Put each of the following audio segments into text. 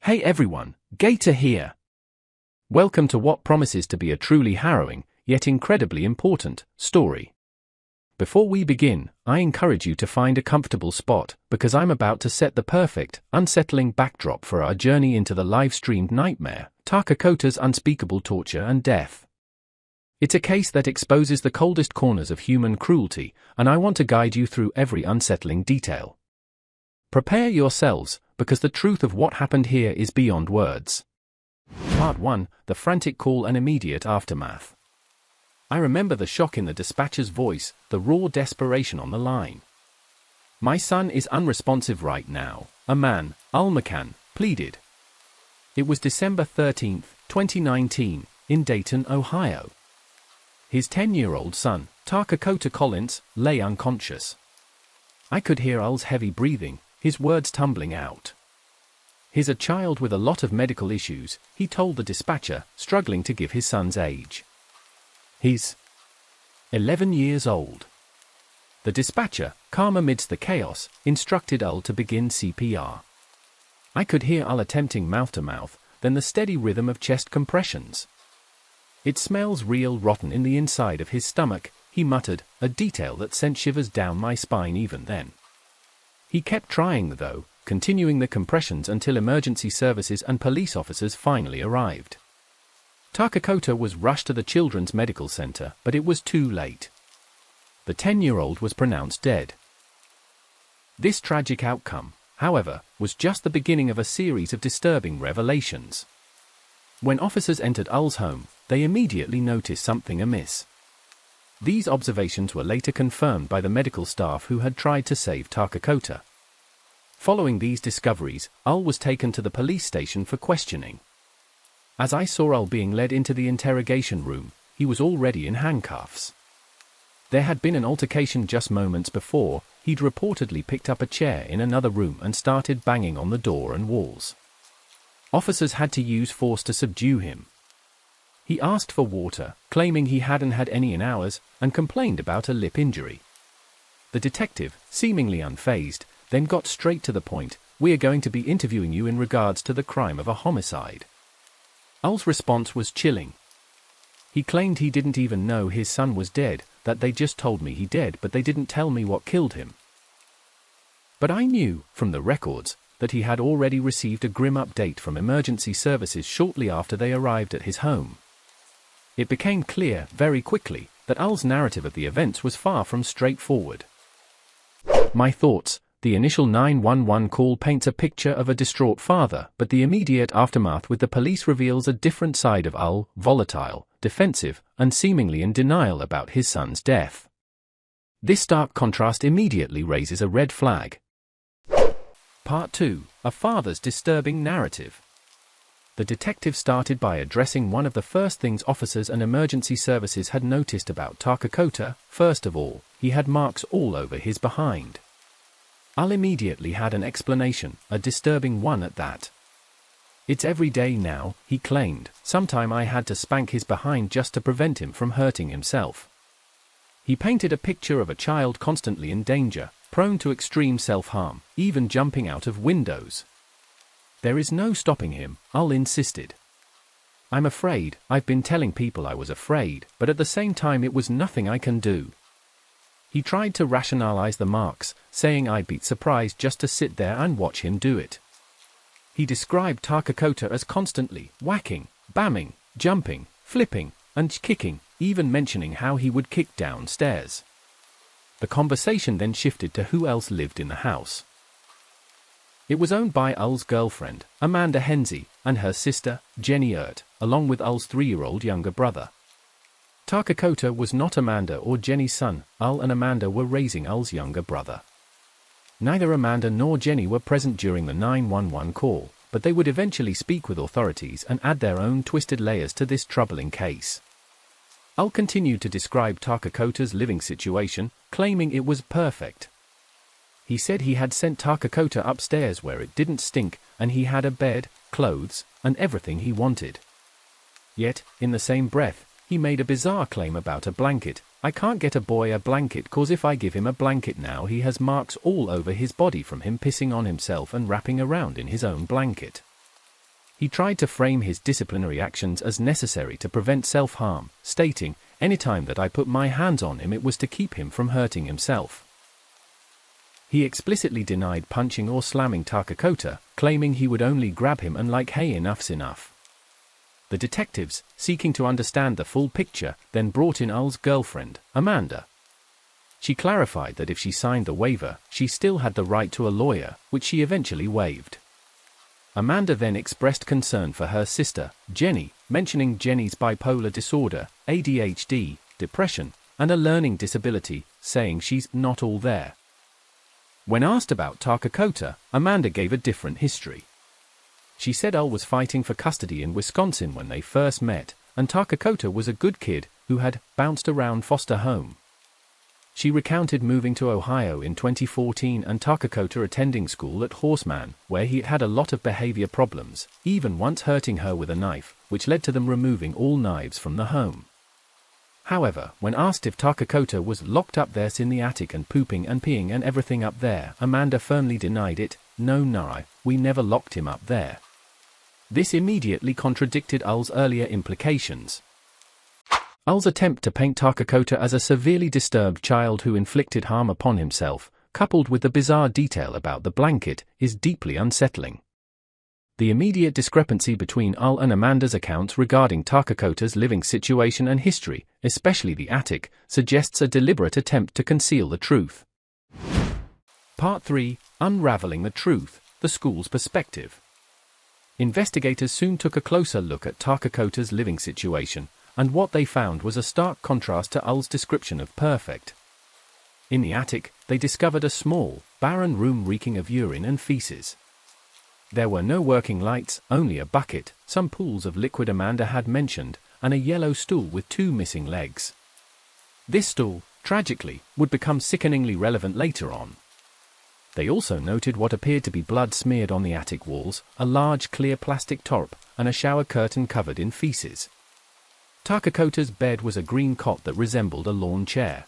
Hey everyone, Gator here. Welcome to what promises to be a truly harrowing, yet incredibly important, story. Before we begin, I encourage you to find a comfortable spot, because I'm about to set the perfect, unsettling backdrop for our journey into the Livestreamed Nightmare, Takakota's unspeakable torture and death. It's a case that exposes the coldest corners of human cruelty, and I want to guide you through every unsettling detail. Prepare yourselves, because the truth of what happened here is beyond words. Part 1, The Frantic Call and Immediate Aftermath. I remember the shock in the dispatcher's voice, the raw desperation on the line. "My son is unresponsive right now," a man, Al McCann, pleaded. It was December 13, 2019, in Dayton, Ohio. His 10-year-old son, Takakota Collins, lay unconscious. I could hear Al's heavy breathing, his words tumbling out. "He's a child with a lot of medical issues," he told the dispatcher, struggling to give his son's age. "He's 11 years old." The dispatcher, calm amidst the chaos, instructed Al to begin CPR. I could hear Al attempting mouth-to-mouth, then the steady rhythm of chest compressions. "It smells real rotten in the inside of his stomach," he muttered, a detail that sent shivers down my spine even then. He kept trying though, continuing the compressions until emergency services and police officers finally arrived. Takakota was rushed to the Children's Medical Center, but it was too late. The 10-year-old was pronounced dead. This tragic outcome, however, was just the beginning of a series of disturbing revelations. When officers entered Al's home, they immediately noticed something amiss. These observations were later confirmed by the medical staff who had tried to save Takakota. Following these discoveries, Al was taken to the police station for questioning. As I saw Al being led into the interrogation room, he was already in handcuffs. There had been an altercation just moments before. He'd reportedly picked up a chair in another room and started banging on the door and walls. Officers had to use force to subdue him. He asked for water, claiming he hadn't had any in hours, and complained about a lip injury. The detective, seemingly unfazed, then got straight to the point. "We are going to be interviewing you in regards to the crime of a homicide." Al's response was chilling. He claimed he didn't even know his son was dead, that they just told me he dead but they didn't tell me what killed him. But I knew, from the records, that he had already received a grim update from emergency services shortly after they arrived at his home. It became clear, very quickly, that Al's narrative of the events was far from straightforward. My thoughts: the initial 911 call paints a picture of a distraught father, but the immediate aftermath with the police reveals a different side of Al, volatile, defensive, and seemingly in denial about his son's death. This stark contrast immediately raises a red flag. Part 2, A Father's Disturbing Narrative. The detective started by addressing one of the first things officers and emergency services had noticed about Takakota. First of all, he had marks all over his behind. Al immediately had an explanation, a disturbing one at that. "It's every day now," he claimed. "Sometime I had to spank his behind just to prevent him from hurting himself." He painted a picture of a child constantly in danger, prone to extreme self-harm, even jumping out of windows. "There is no stopping him," Al insisted. "I'm afraid. I've been telling people I was afraid, but at the same time it was nothing I can do." He tried to rationalize the marks, saying I'd be surprised just to sit there and watch him do it. He described Takakota as constantly whacking, bamming, jumping, flipping, and kicking, even mentioning how he would kick downstairs. The conversation then shifted to who else lived in the house. It was owned by Al's girlfriend, Amanda Hensey, and her sister, Jenny Ert, along with Al's 3-year-old younger brother. Takakota was not Amanda or Jenny's son. Al and Amanda were raising Al's younger brother. Neither Amanda nor Jenny were present during the 911 call, but they would eventually speak with authorities and add their own twisted layers to this troubling case. Al continued to describe Takakota's living situation, claiming it was perfect. He said he had sent Takakota upstairs where it didn't stink, and he had a bed, clothes, and everything he wanted. Yet, in the same breath, he made a bizarre claim about a blanket. "I can't get a boy a blanket cause if I give him a blanket now he has marks all over his body from him pissing on himself and wrapping around in his own blanket." He tried to frame his disciplinary actions as necessary to prevent self-harm, stating, "Anytime that I put my hands on him, it was to keep him from hurting himself." He explicitly denied punching or slamming Takakota, claiming he would only grab him and like, "Hey, enough's enough." The detectives, seeking to understand the full picture, then brought in Ul's girlfriend, Amanda. She clarified that if she signed the waiver, she still had the right to a lawyer, which she eventually waived. Amanda then expressed concern for her sister, Jenny, mentioning Jenny's bipolar disorder, ADHD, depression, and a learning disability, saying she's not all there. When asked about Takakota, Amanda gave a different history. She said Ul was fighting for custody in Wisconsin when they first met, and Takakota was a good kid who had bounced around foster home. She recounted moving to Ohio in 2014 and Takakota attending school at Horseman, where he had a lot of behavior problems, even once hurting her with a knife, which led to them removing all knives from the home. However, when asked if Takakota was locked up there in the attic and pooping and peeing and everything up there, Amanda firmly denied it. "No, we never locked him up there." This immediately contradicted Ul's earlier implications. Ul's attempt to paint Takakota as a severely disturbed child who inflicted harm upon himself, coupled with the bizarre detail about the blanket, is deeply unsettling. The immediate discrepancy between Ul and Amanda's accounts regarding Takakota's living situation and history, especially the attic, suggests a deliberate attempt to conceal the truth. Part 3: Unraveling the Truth, the School's Perspective. Investigators soon took a closer look at Takakota's living situation, and what they found was a stark contrast to Ul's description of perfect. In the attic, they discovered a small, barren room reeking of urine and feces. There were no working lights, only a bucket, some pools of liquid Amanda had mentioned, and a yellow stool with 2 missing legs. This stool, tragically, would become sickeningly relevant later on. They also noted what appeared to be blood smeared on the attic walls, a large clear plastic tarp, and a shower curtain covered in feces. Takakota's bed was a green cot that resembled a lawn chair.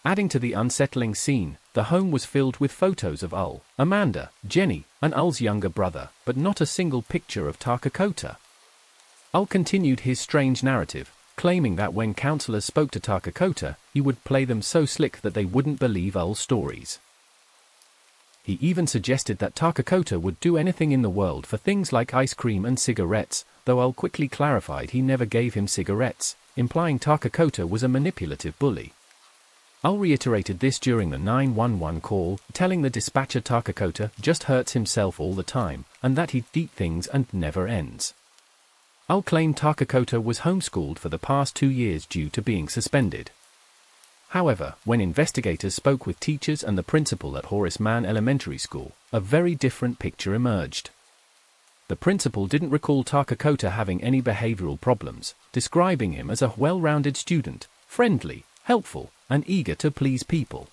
Adding to the unsettling scene, the home was filled with photos of Ul, Amanda, Jenny, and Ul's younger brother, but not a single picture of Takakota. Ul continued his strange narrative, claiming that when counselors spoke to Takakota, he would play them so slick that they wouldn't believe Ul's stories. He even suggested that Takakota would do anything in the world for things like ice cream and cigarettes, though Ul quickly clarified he never gave him cigarettes, implying Takakota was a manipulative bully. Ul reiterated this during the 911 call, telling the dispatcher Takakota just hurts himself all the time, and that he'd eat things and never ends. Ul claimed Takakota was homeschooled for the past 2 years due to being suspended. However, when investigators spoke with teachers and the principal at Horseman Elementary School, a very different picture emerged. The principal didn't recall Takakota having any behavioral problems, describing him as a well-rounded student, friendly, helpful, and eager to please people.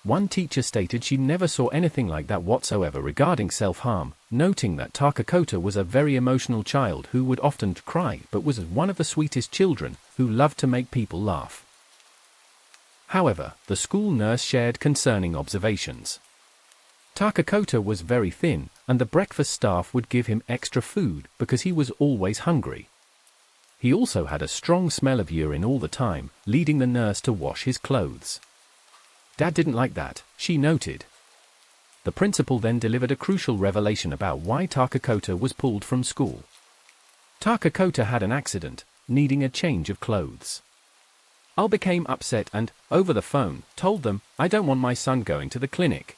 One teacher stated she never saw anything like that whatsoever regarding self-harm, noting that Takakota was a very emotional child who would often cry but was one of the sweetest children who loved to make people laugh. However, the school nurse shared concerning observations. Takakota was very thin, and the breakfast staff would give him extra food because he was always hungry. He also had a strong smell of urine all the time, leading the nurse to wash his clothes. Dad didn't like that, she noted. The principal then delivered a crucial revelation about why Takakota was pulled from school. Takakota had an accident, needing a change of clothes. Ul became upset and, over the phone, told them, "I don't want my son going to the clinic.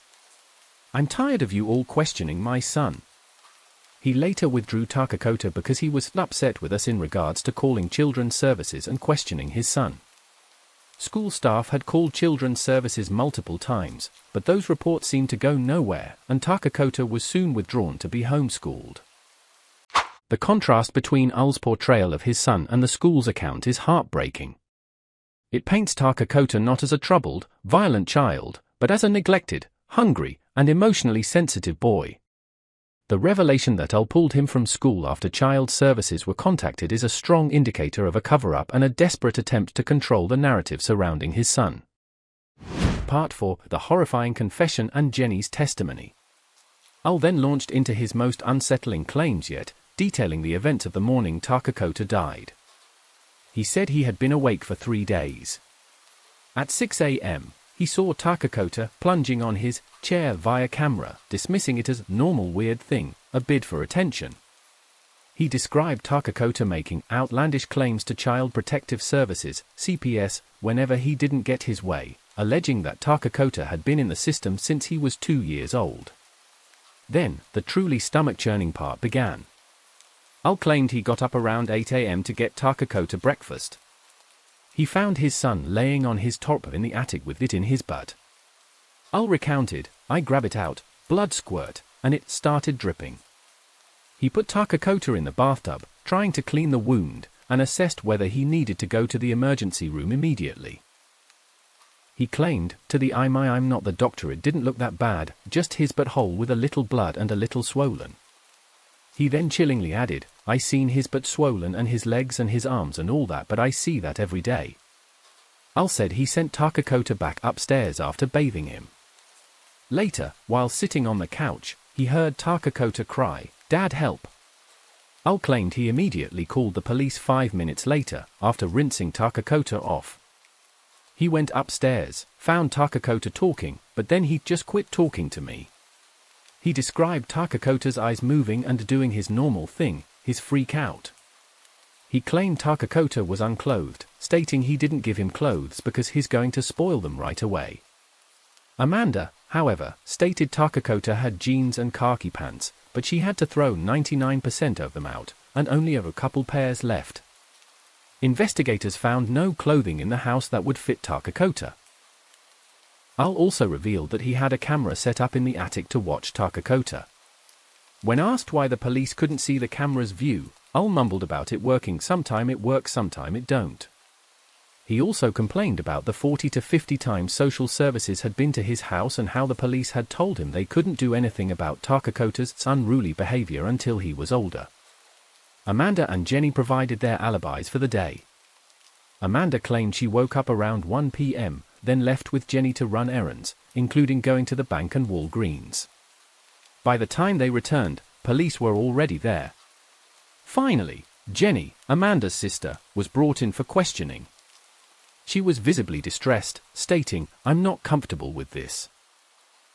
I'm tired of you all questioning my son." He later withdrew Takakota because he was upset with us in regards to calling children's services and questioning his son. School staff had called children's services multiple times, but those reports seemed to go nowhere, and Takakota was soon withdrawn to be homeschooled. The contrast between Ul's portrayal of his son and the school's account is heartbreaking. It paints Takakota not as a troubled, violent child, but as a neglected, hungry, and emotionally sensitive boy. The revelation that Ul pulled him from school after child services were contacted is a strong indicator of a cover-up and a desperate attempt to control the narrative surrounding his son. Part 4: The Horrifying Confession and Jenny's Testimony. Ul then launched into his most unsettling claims yet, detailing the events of the morning Takakota died. He said he had been awake for 3 days. At 6 a.m., he saw Takakota plunging on his chair via camera, dismissing it as normal weird thing, a bid for attention. He described Takakota making outlandish claims to Child Protective Services, CPS, whenever he didn't get his way, alleging that Takakota had been in the system since he was 2 years old. Then, the truly stomach-churning part began. Al claimed he got up around 8 a.m. to get Takakota breakfast. He found his son laying on his top in the attic with it in his butt. Al recounted, "I grab it out, blood squirt, and it started dripping." He put Takakota in the bathtub, trying to clean the wound, and assessed whether he needed to go to the emergency room immediately. He claimed, to the I'm not the doctor, it didn't look that bad, just his butthole with a little blood and a little swollen. He then chillingly added, "I seen his butt swollen and his legs and his arms and all that, but I see that every day." Al said he sent Takakota back upstairs after bathing him. Later, while sitting on the couch, he heard Takakota cry, "Dad, help!" Al claimed he immediately called the police 5 minutes later, after rinsing Takakota off. He went upstairs, found Takakota talking, but then he just quit talking to me. He described Takakota's eyes moving and doing his normal thing, his freak out. He claimed Takakota was unclothed, stating he didn't give him clothes because he's going to spoil them right away. Amanda, however, stated Takakota had jeans and khaki pants, but she had to throw 99% of them out, and only have a couple pairs left. Investigators found no clothing in the house that would fit Takakota. Al also revealed that he had a camera set up in the attic to watch Takakota. When asked why the police couldn't see the camera's view, Al mumbled about it working. Sometime it works, sometime it don't. He also complained about the 40 to 50 times social services had been to his house and how the police had told him they couldn't do anything about Takakota's unruly behavior until he was older. Amanda and Jenny provided their alibis for the day. Amanda claimed she woke up around 1 p.m., then left with Jenny to run errands, including going to the bank and Walgreens. By the time they returned, police were already there. Finally, Jenny, Amanda's sister, was brought in for questioning. She was visibly distressed, stating, "I'm not comfortable with this.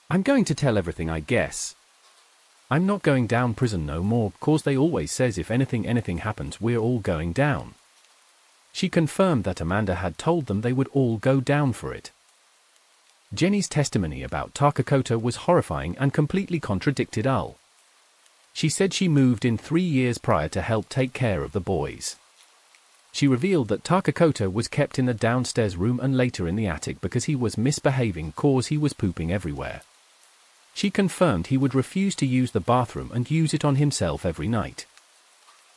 I'm going to tell everything, I guess. I'm not going down prison no more, 'cause they always says if anything happens we're all going down." She confirmed that Amanda had told them they would all go down for it. Jenny's testimony about Takakota was horrifying and completely contradicted Al. She said she moved in 3 years prior to help take care of the boys. She revealed that Takakota was kept in the downstairs room and later in the attic because he was misbehaving, 'cause he was pooping everywhere. She confirmed he would refuse to use the bathroom and use it on himself every night.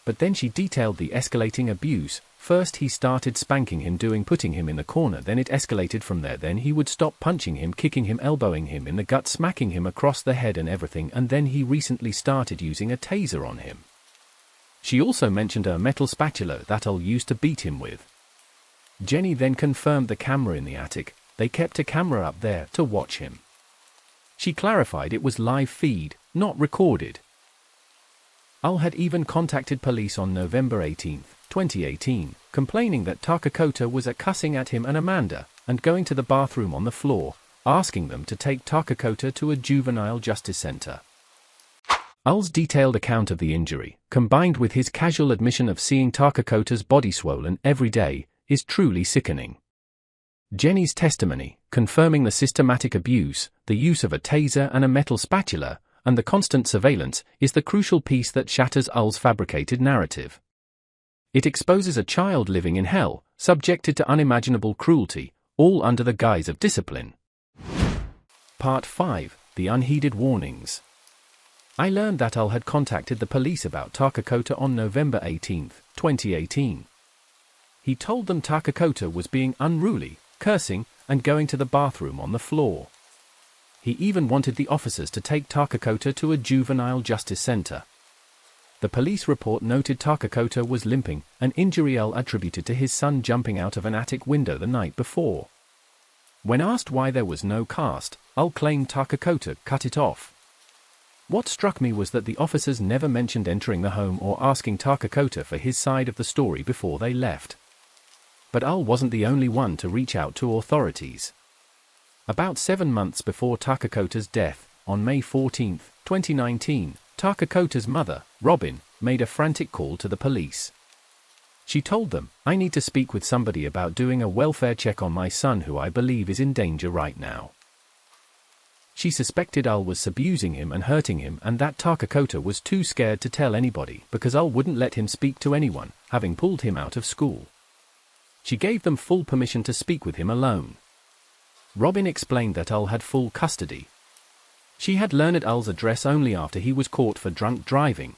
But then she detailed the escalating abuse. First he started spanking him, putting him in the corner, then it escalated from there. Then he would stop punching him, kicking him, elbowing him in the gut, smacking him across the head and everything, and then he recently started using a taser on him. She also mentioned a metal spatula that Al used to beat him with. Jenny then confirmed the camera in the attic. They kept a camera up there to watch him. She clarified it was live feed, not recorded. Al had even contacted police on November 18, 2018, complaining that Takakota was cussing at him and Amanda, and going to the bathroom on the floor, asking them to take Takakota to a juvenile justice center. Al's detailed account of the injury, combined with his casual admission of seeing Takakota's body swollen every day, is truly sickening. Jenny's testimony, confirming the systematic abuse, the use of a taser and a metal spatula, and the constant surveillance, is the crucial piece that shatters Al's fabricated narrative. It exposes a child living in hell, subjected to unimaginable cruelty, all under the guise of discipline. Part 5, The Unheeded Warnings. I learned that Al had contacted the police about Takakota on November 18, 2018. He told them Takakota was being unruly, cursing, and going to the bathroom on the floor. He even wanted the officers to take Takakota to a juvenile justice center. The police report noted Takakota was limping, an injury Al attributed to his son jumping out of an attic window the night before. When asked why there was no cast, Al claimed Takakota cut it off. What struck me was that the officers never mentioned entering the home or asking Takakota for his side of the story before they left. But Al wasn't the only one to reach out to authorities. About 7 months before Takakota's death, on May 14, 2019, Takakota's mother, Robin, made a frantic call to the police. She told them, "I need to speak with somebody about doing a welfare check on my son who I believe is in danger right now." She suspected Al was abusing him and hurting him, and that Takakota was too scared to tell anybody because Al wouldn't let him speak to anyone, having pulled him out of school. She gave them full permission to speak with him alone. Robin explained that Al had full custody. She had learned Al's address only after he was caught for drunk driving.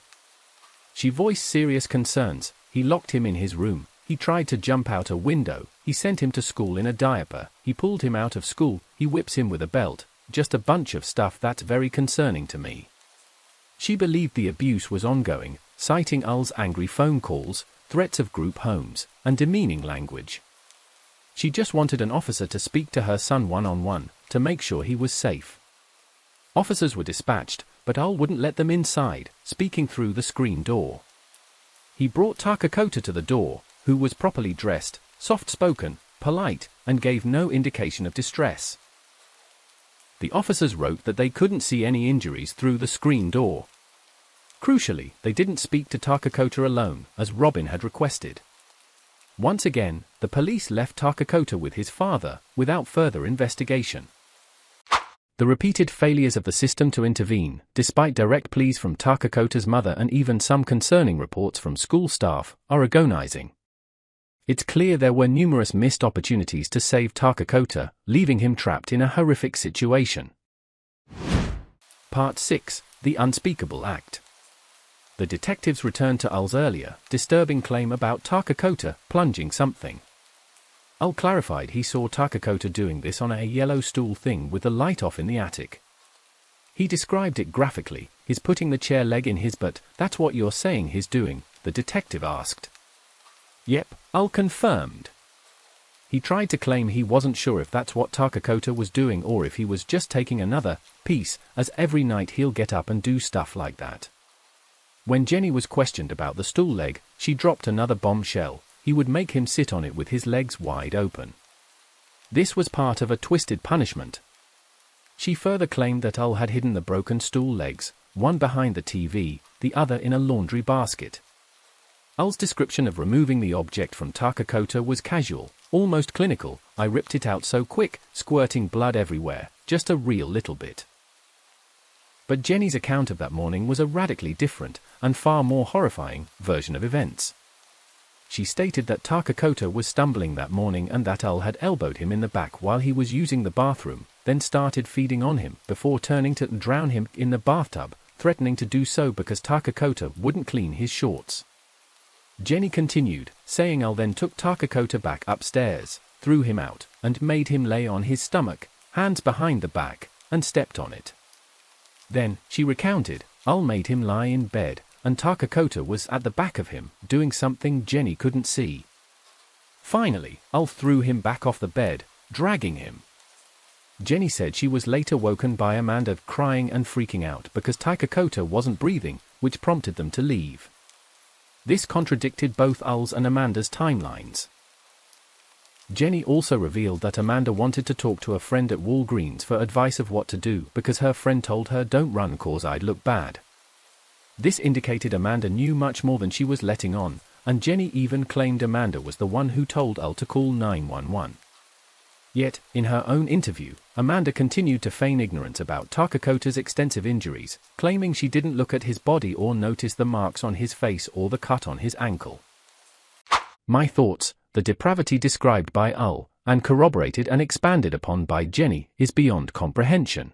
She voiced serious concerns. He locked him in his room, he tried to jump out a window, he sent him to school in a diaper, he pulled him out of school, he whips him with a belt, just a bunch of stuff that's very concerning to me. She believed the abuse was ongoing, citing Al's angry phone calls, threats of group homes, and demeaning language. She just wanted an officer to speak to her son one-on-one, to make sure he was safe. Officers were dispatched, but Al wouldn't let them inside, speaking through the screen door. He brought Takakota to the door, who was properly dressed, soft-spoken, polite, and gave no indication of distress. The officers wrote that they couldn't see any injuries through the screen door. Crucially, they didn't speak to Takakota alone, as Robin had requested. Once again, the police left Takakota with his father, without further investigation. The repeated failures of the system to intervene, despite direct pleas from Takakota's mother and even some concerning reports from school staff, are agonizing. It's clear there were numerous missed opportunities to save Takakota, leaving him trapped in a horrific situation. Part 6: The Unspeakable Act. The detectives returned to Al's earlier, disturbing claim about Takakota plunging something. Al clarified he saw Takakota doing this on a yellow stool thing with the light off in the attic. He described it graphically, his putting the chair leg in his "but that's what you're saying he's doing?" the detective asked. "Yep," Al confirmed. He tried to claim he wasn't sure if that's what Takakota was doing or if he was just taking another piece, as every night he'll get up and do stuff like that. When Jenny was questioned about the stool leg, she dropped another bombshell: he would make him sit on it with his legs wide open. This was part of a twisted punishment. She further claimed that Al had hidden the broken stool legs, one behind the TV, the other in a laundry basket. Al's description of removing the object from Takakota was casual, almost clinical. "I ripped it out so quick, squirting blood everywhere, just a real little bit." But Jenny's account of that morning was a radically different, and far more horrifying, version of events. She stated that Takakota was stumbling that morning and that Al had elbowed him in the back while he was using the bathroom, then started feeding on him, before turning to drown him in the bathtub, threatening to do so because Takakota wouldn't clean his shorts. Jenny continued, saying Al then took Takakota back upstairs, threw him out, and made him lay on his stomach, hands behind the back, and stepped on it. Then, she recounted, Al made him lie in bed, and Takakota was at the back of him, doing something Jenny couldn't see. Finally, Al threw him back off the bed, dragging him. Jenny said she was later woken by Amanda crying and freaking out because Takakota wasn't breathing, which prompted them to leave. This contradicted both Al's and Amanda's timelines. Jenny also revealed that Amanda wanted to talk to a friend at Walgreens for advice of what to do because her friend told her "don't run 'cause I'd look bad." This indicated Amanda knew much more than she was letting on, and Jenny even claimed Amanda was the one who told Al to call 911. Yet, in her own interview, Amanda continued to feign ignorance about Takakota's extensive injuries, claiming she didn't look at his body or notice the marks on his face or the cut on his ankle. My thoughts: the depravity described by Al, and corroborated and expanded upon by Jenny, is beyond comprehension.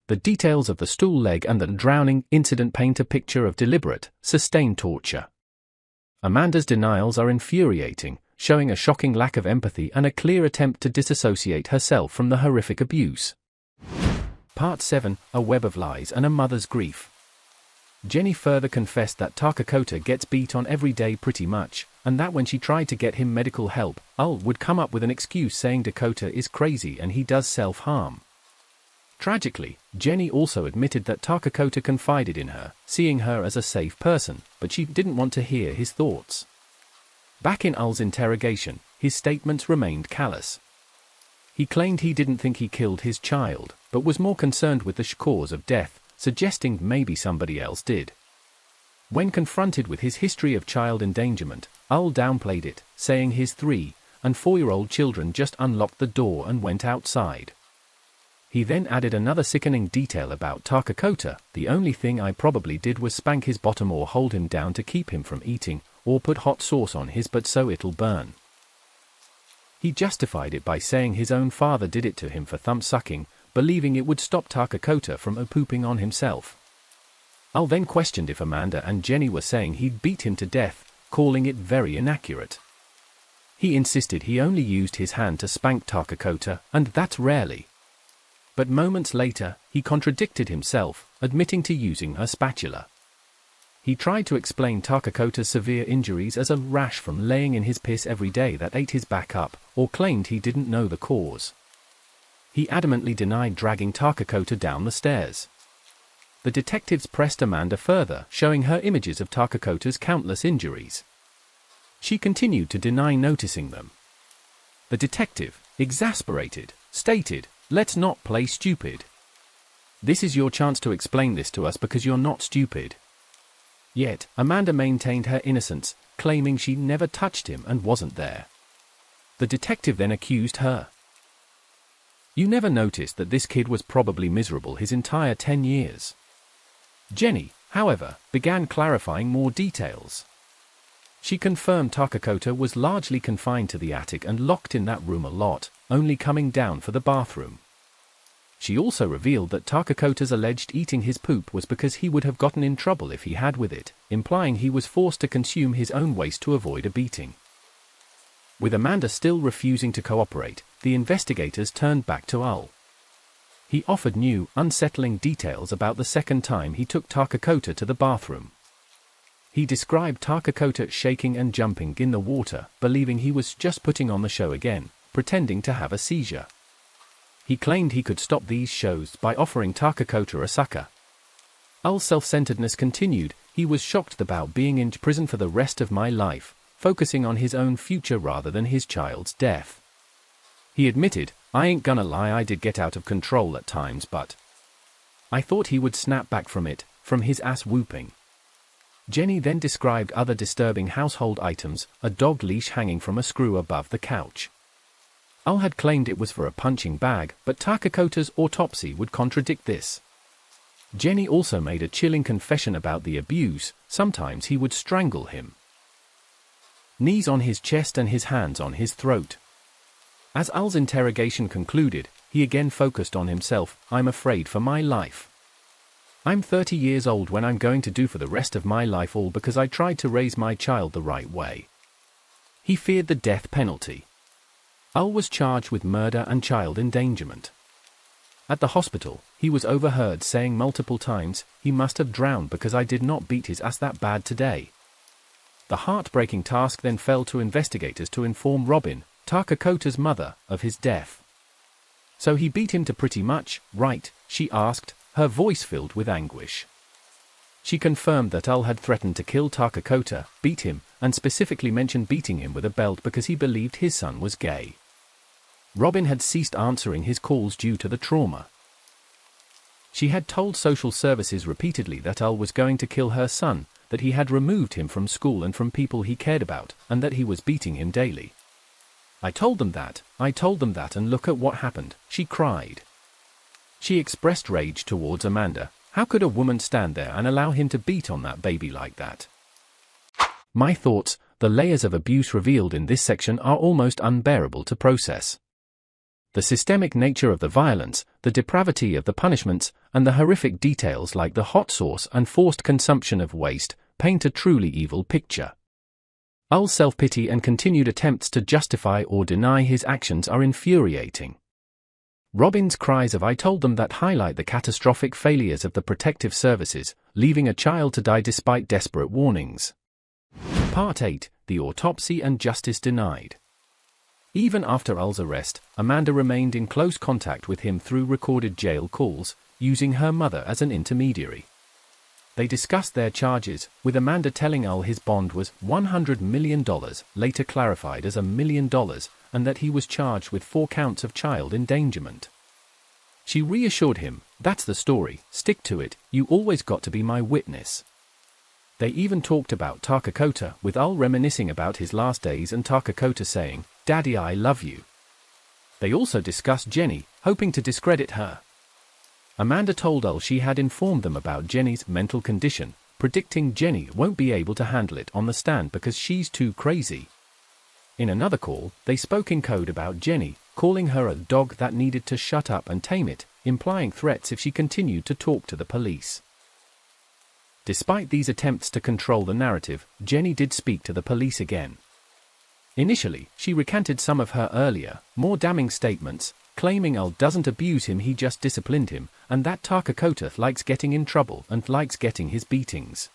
The details of the stool leg and the drowning incident paint a picture of deliberate, sustained torture. Amanda's denials are infuriating, showing a shocking lack of empathy and a clear attempt to disassociate herself from the horrific abuse. Part 7: A Web of Lies and a Mother's Grief. Jenny further confessed that Takakota gets beat on every day pretty much, and that when she tried to get him medical help, Al would come up with an excuse saying Dakota is crazy and he does self-harm. Tragically, Jenny also admitted that Takakota confided in her, seeing her as a safe person, but she didn't want to hear his thoughts. Back in Ul's interrogation, his statements remained callous. He claimed he didn't think he killed his child, but was more concerned with the cause of death, suggesting maybe somebody else did. When confronted with his history of child endangerment, Ul downplayed it, saying his 3- and 4-year-old children just unlocked the door and went outside. He then added another sickening detail about Takakota: "The only thing I probably did was spank his bottom or hold him down to keep him from eating, or put hot sauce on his butt so it'll burn." He justified it by saying his own father did it to him for thumb-sucking, believing it would stop Takakota from pooping on himself. Ul then questioned if Amanda and Jenny were saying he'd beat him to death, calling it very inaccurate. He insisted he only used his hand to spank Takakota, and that's rarely. But moments later, he contradicted himself, admitting to using a spatula. He tried to explain Takakota's severe injuries as a rash from laying in his piss every day that ate his back up, or claimed he didn't know the cause. He adamantly denied dragging Takakota down the stairs. The detectives pressed Amanda further, showing her images of Takakota's countless injuries. She continued to deny noticing them. The detective, exasperated, stated, "Let's not play stupid. This is your chance to explain this to us because you're not stupid." Yet, Amanda maintained her innocence, claiming she never touched him and wasn't there. The detective then accused her. "You never noticed that this kid was probably miserable his entire 10 years. Jenny, however, began clarifying more details. She confirmed Takakota was largely confined to the attic and locked in that room a lot, only coming down for the bathroom. She also revealed that Takakota's alleged eating his poop was because he would have gotten in trouble if he had with it, implying he was forced to consume his own waste to avoid a beating. With Amanda still refusing to cooperate, the investigators turned back to Ul. He offered new, unsettling details about the second time he took Takakota to the bathroom. He described Takakota shaking and jumping in the water, believing he was just putting on the show again, pretending to have a seizure. He claimed he could stop these shows by offering Takakota a sucker. Ul's self-centeredness continued. "He was shocked about being in prison for the rest of my life, focusing on his own future rather than his child's death." He admitted, "I ain't gonna lie, I did get out of control at times, but I thought he would snap back from it, from his ass whooping." Jenny then described other disturbing household items, a dog leash hanging from a screw above the couch. Ul had claimed it was for a punching bag, but Takakota's autopsy would contradict this. Jenny also made a chilling confession about the abuse. Sometimes he would strangle him. Knees on his chest and his hands on his throat. As Ul's interrogation concluded, he again focused on himself. "I'm afraid for my life. I'm 30 years old when I'm going to do for the rest of my life, all because I tried to raise my child the right way." He feared the death penalty. Ul was charged with murder and child endangerment. At the hospital, he was overheard saying multiple times, "He must have drowned because I did not beat his ass that bad today." The heartbreaking task then fell to investigators to inform Robin, Takakota's mother, of his death. "So he beat him to pretty much, right?" she asked, her voice filled with anguish. She confirmed that Ul had threatened to kill Takakota, beat him, and specifically mentioned beating him with a belt because he believed his son was gay. Robin had ceased answering his calls due to the trauma. She had told social services repeatedly that Ul was going to kill her son, that he had removed him from school and from people he cared about, and that he was beating him daily. I told them that, and look at what happened," she cried. She expressed rage towards Amanda. How could a woman stand there and allow him to beat on that baby like that? My thoughts: the layers of abuse revealed in this section are almost unbearable to process. The systemic nature of the violence, the depravity of the punishments, and the horrific details like the hot sauce and forced consumption of waste paint a truly evil picture. Ul's self-pity and continued attempts to justify or deny his actions are infuriating. Robin's cries of "I told them that" highlight the catastrophic failures of the protective services, leaving a child to die despite desperate warnings. Part 8: The Autopsy and Justice Denied. Even after Ul's arrest, Amanda remained in close contact with him through recorded jail calls, using her mother as an intermediary. They discussed their charges, with Amanda telling Ul his bond was $100 million, later clarified as $1 million, and that he was charged with 4 counts of child endangerment. She reassured him, "That's the story, stick to it, you always got to be my witness." They even talked about Takakota, with Ul reminiscing about his last days and Takakota saying, "Daddy, I love you." They also discussed Jenny, hoping to discredit her. Amanda told Ul she had informed them about Jenny's mental condition, predicting Jenny won't be able to handle it on the stand because she's too crazy. In another call, they spoke in code about Jenny, calling her a dog that needed to shut up and tame it, implying threats if she continued to talk to the police. Despite these attempts to control the narrative, Jenny did speak to the police again. Initially, she recanted some of her earlier, more damning statements, claiming Ul doesn't abuse him, he just disciplined him, and that Takakota likes getting in trouble and likes getting his beatings.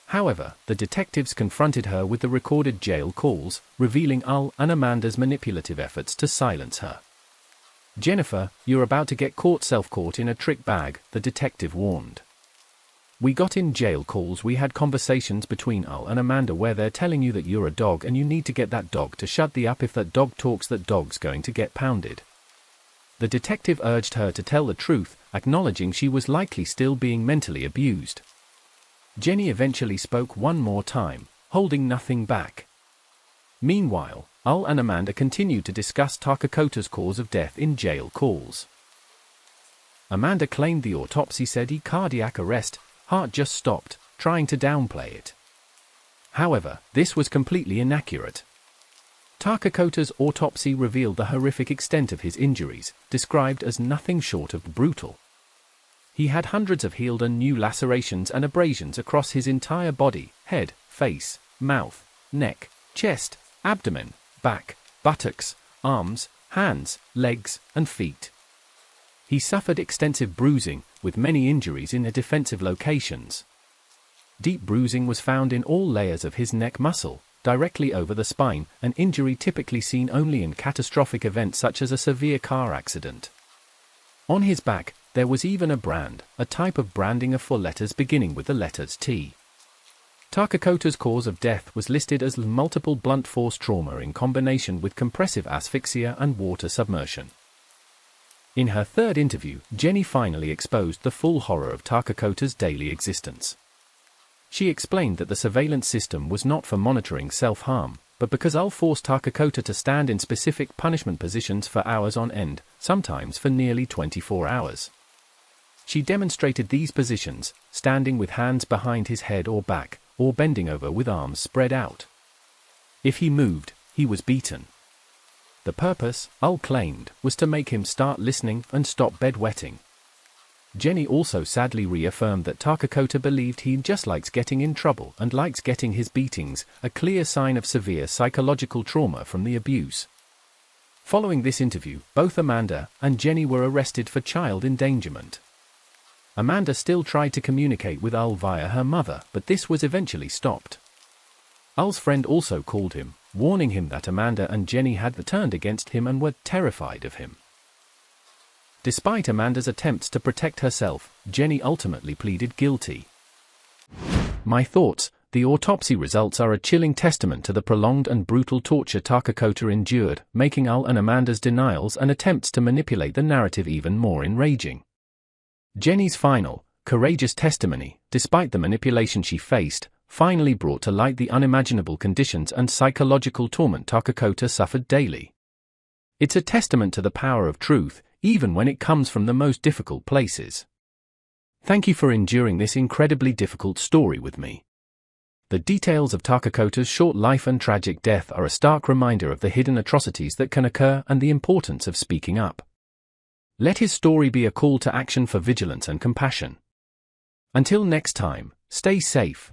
However, the detectives confronted her with the recorded jail calls, revealing Ul and Amanda's manipulative efforts to silence her. "Jennifer, you're about to get caught self-caught in a trick bag," the detective warned. "We got in jail calls, we had conversations between Ul and Amanda where they're telling you that you're a dog and you need to get that dog to shut the up. If that dog talks, that dog's going to get pounded." The detective urged her to tell the truth, acknowledging she was likely still being mentally abused. Jenny eventually spoke one more time, holding nothing back. Meanwhile, Ul and Amanda continued to discuss Takakota's cause of death in jail calls. Amanda claimed the autopsy said he cardiac arrest, heart just stopped, trying to downplay it. However, this was completely inaccurate. Takakota's autopsy revealed the horrific extent of his injuries, described as nothing short of brutal. He had hundreds of healed and new lacerations and abrasions across his entire body, head, face, mouth, neck, chest, abdomen, back, buttocks, arms, hands, legs, and feet. He suffered extensive bruising, with many injuries in defensive locations. Deep bruising was found in all layers of his neck muscle, directly over the spine, an injury typically seen only in catastrophic events such as a severe car accident. On his back, there was even a brand, a type of branding of 4 letters beginning with the letters T. Takakota's cause of death was listed as multiple blunt force trauma in combination with compressive asphyxia and water submersion. In her third interview, Jenny finally exposed the full horror of Takakota's daily existence. She explained that the surveillance system was not for monitoring self-harm, but because Ul forced Takakota to stand in specific punishment positions for hours on end, sometimes for nearly 24 hours. She demonstrated these positions, standing with hands behind his head or back, or bending over with arms spread out. If he moved, he was beaten. The purpose, Ul claimed, was to make him start listening and stop bedwetting. Jenny also sadly reaffirmed that Takakota believed he just likes getting in trouble and likes getting his beatings, a clear sign of severe psychological trauma from the abuse. Following this interview, both Amanda and Jenny were arrested for child endangerment. Amanda still tried to communicate with Ul via her mother, but this was eventually stopped. Ul's friend also called him, warning him that Amanda and Jenny had turned against him and were terrified of him. Despite Amanda's attempts to protect herself, Jenny ultimately pleaded guilty. My thoughts: the autopsy results are a chilling testament to the prolonged and brutal torture Takakota endured, making Ul and Amanda's denials and attempts to manipulate the narrative even more enraging. Jenny's final, courageous testimony, despite the manipulation she faced, finally brought to light the unimaginable conditions and psychological torment Takakota suffered daily. It's a testament to the power of truth, even when it comes from the most difficult places. Thank you for enduring this incredibly difficult story with me. The details of Takakota's short life and tragic death are a stark reminder of the hidden atrocities that can occur and the importance of speaking up. Let his story be a call to action for vigilance and compassion. Until next time, stay safe.